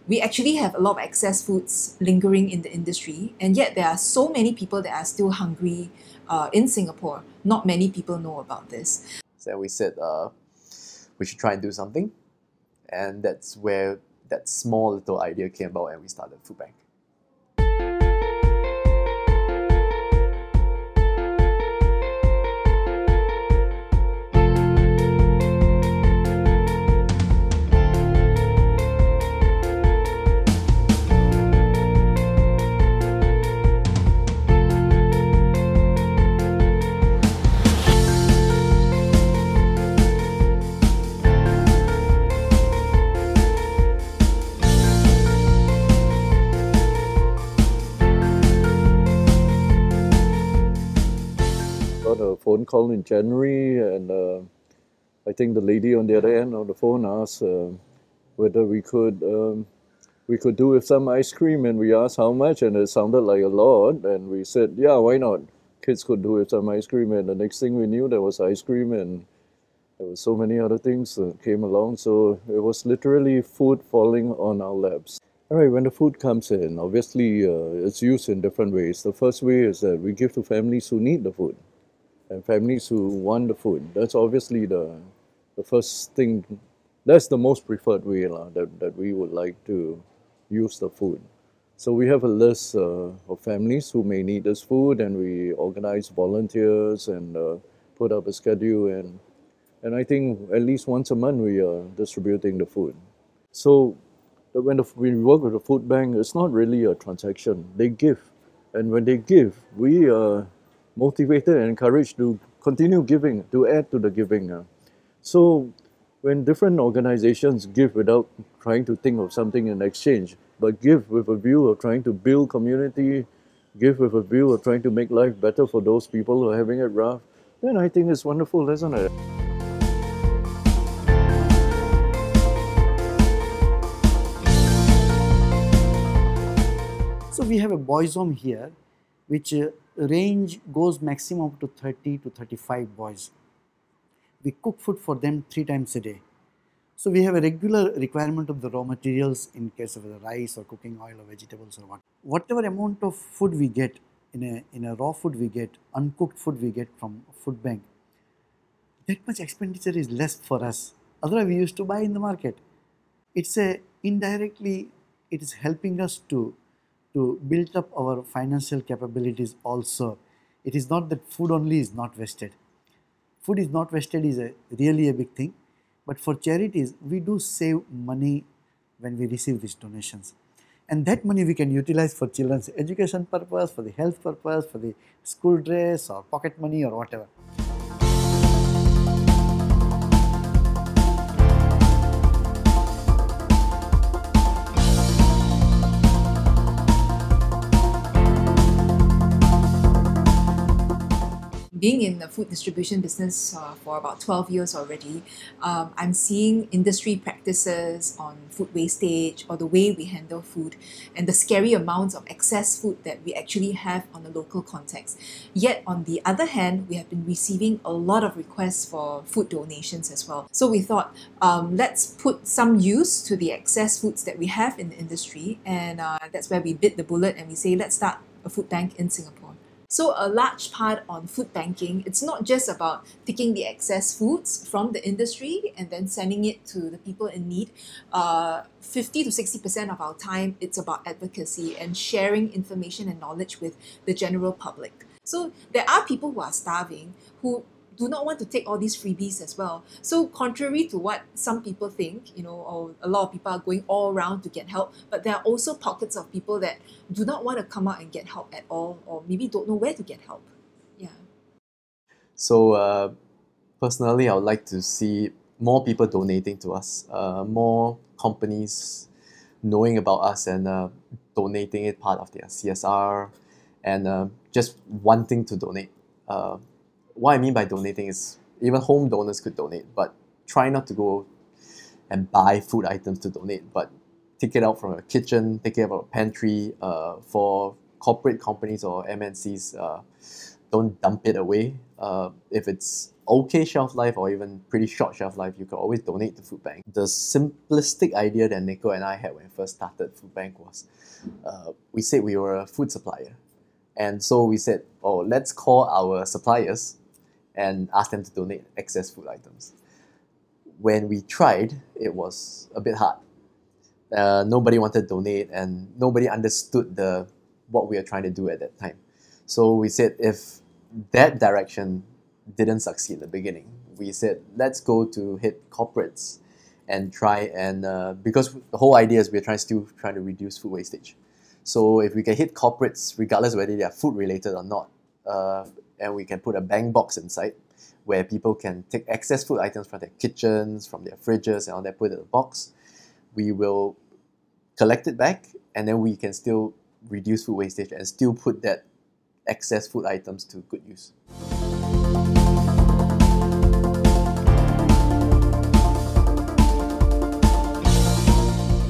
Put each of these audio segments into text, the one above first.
we actually have a lot of excess foods lingering in the industry, and yet there are so many people that are still hungry in Singapore. Not many people know about this. So we said we should try and do something, and that's where that small little idea came about, and we started Food Bank. Got a phone call in January, and I think the lady on the other end of the phone asked whether we could do with some ice cream, and we asked how much, and it sounded like a lot, and we said, yeah, why not? Kids could do with some ice cream, and the next thing we knew, there was ice cream, and there were so many other things that came along. So it was literally food falling on our laps. All right, when the food comes in, obviously it's used in different ways. The first way is that we give to families who need the food and families who want the food. That's obviously the first thing. That's the most preferred way that we would like to use the food. So we have a list of families who may need this food, and we organize volunteers and put up a schedule, and I think at least once a month we are distributing the food. So when we work with the food bank, it's not really a transaction. They give, and when they give, we are motivated and encouraged to continue giving, to add to the giving. So when different organizations give without trying to think of something in exchange, but give with a view of trying to build community, give with a view of trying to make life better for those people who are having it rough, then I think it's wonderful, isn't it? So we have a boys' home here, which range goes maximum up to 30 to 35 boys. We cook food for them 3 times a day. So we have a regular requirement of the raw materials in case of the rice or cooking oil or vegetables or what. Whatever amount of food we get, in a raw food we get, uncooked food we get from food bank, that much expenditure is less for us. Otherwise we used to buy in the market. Indirectly, it is helping us to build up our financial capabilities also. It is not that food only is not wasted. Food is not wasted is really a big thing, but for charities, we do save money when we receive these donations. And that money we can utilize for children's education purpose, for the health purpose, for the school dress or pocket money or whatever. Being in the food distribution business for about 12 years already, I'm seeing industry practices on food wastage or the way we handle food and the scary amounts of excess food that we actually have on a local context. Yet on the other hand, we have been receiving a lot of requests for food donations as well. So we thought, let's put some use to the excess foods that we have in the industry, and that's where we bit the bullet and we say, let's start a food bank in Singapore. So a large part on food banking, it's not just about taking the excess foods from the industry and then sending it to the people in need. 50 to 60% of our time, it's about advocacy and sharing information and knowledge with the general public. So there are people who are starving, who do not want to take all these freebies as well. So contrary to what some people think, or a lot of people are going all around to get help, but there are also pockets of people that do not want to come out and get help at all, or maybe don't know where to get help. Yeah. So personally, I would like to see more people donating to us, more companies knowing about us and donating it part of their CSR, and just wanting to donate. What I mean by donating is even home donors could donate, but try not to go and buy food items to donate, but take it out from a kitchen, take it out of a pantry. For corporate companies or MNCs, don't dump it away. If it's okay shelf life or even pretty short shelf life, you could always donate to food bank. The simplistic idea that Nico and I had when we first started food bank was, we said we were a food supplier. And so we said, oh, let's call our suppliers and ask them to donate excess food items. When we tried, it was a bit hard. Nobody wanted to donate and nobody understood what we were trying to do at that time. So we said if that direction didn't succeed in the beginning, we said let's go to hit corporates and try and, because the whole idea is we're still trying to reduce food wastage. So if we can hit corporates, regardless whether they are food related or not, and we can put a bank box inside where people can take excess food items from their kitchens, from their fridges and all that, put it in a box, we will collect it back and then we can still reduce food wastage and still put that excess food items to good use.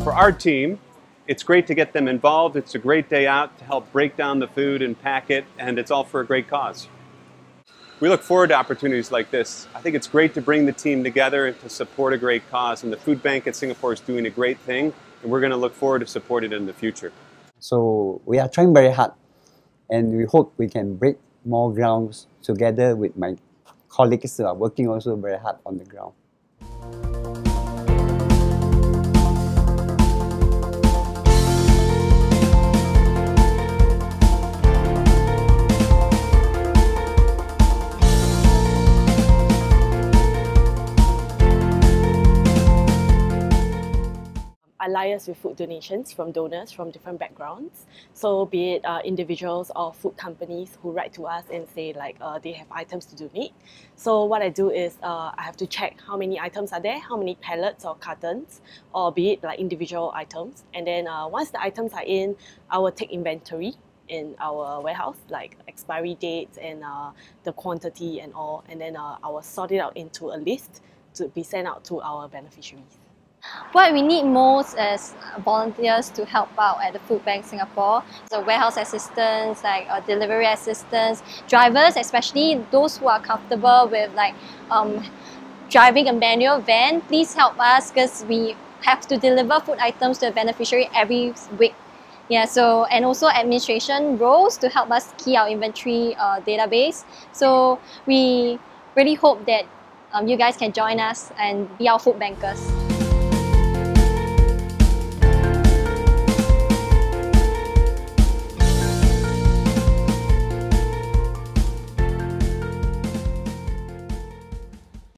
For our team, it's great to get them involved. It's a great day out to help break down the food and pack it, and it's all for a great cause. We look forward to opportunities like this. I think it's great to bring the team together and to support a great cause, and the Food Bank at Singapore is doing a great thing, and we're going to look forward to supporting it in the future. So we are trying very hard, and we hope we can break more grounds together with my colleagues who are working also very hard on the ground. I liaise with food donations from donors from different backgrounds. So be it individuals or food companies who write to us and say like they have items to donate. So what I do is I have to check how many items are there, how many pallets or cartons, or be it like individual items. And then once the items are in, I will take inventory in our warehouse, like expiry dates and the quantity and all. And then I will sort it out into a list to be sent out to our beneficiaries. What we need most is volunteers to help out at the Food Bank Singapore. So warehouse assistants, like delivery assistants, drivers, especially those who are comfortable with like driving a manual van. Please help us because we have to deliver food items to the beneficiary every week. Yeah, so and also administration roles to help us key our inventory database. So we really hope that you guys can join us and be our food bankers.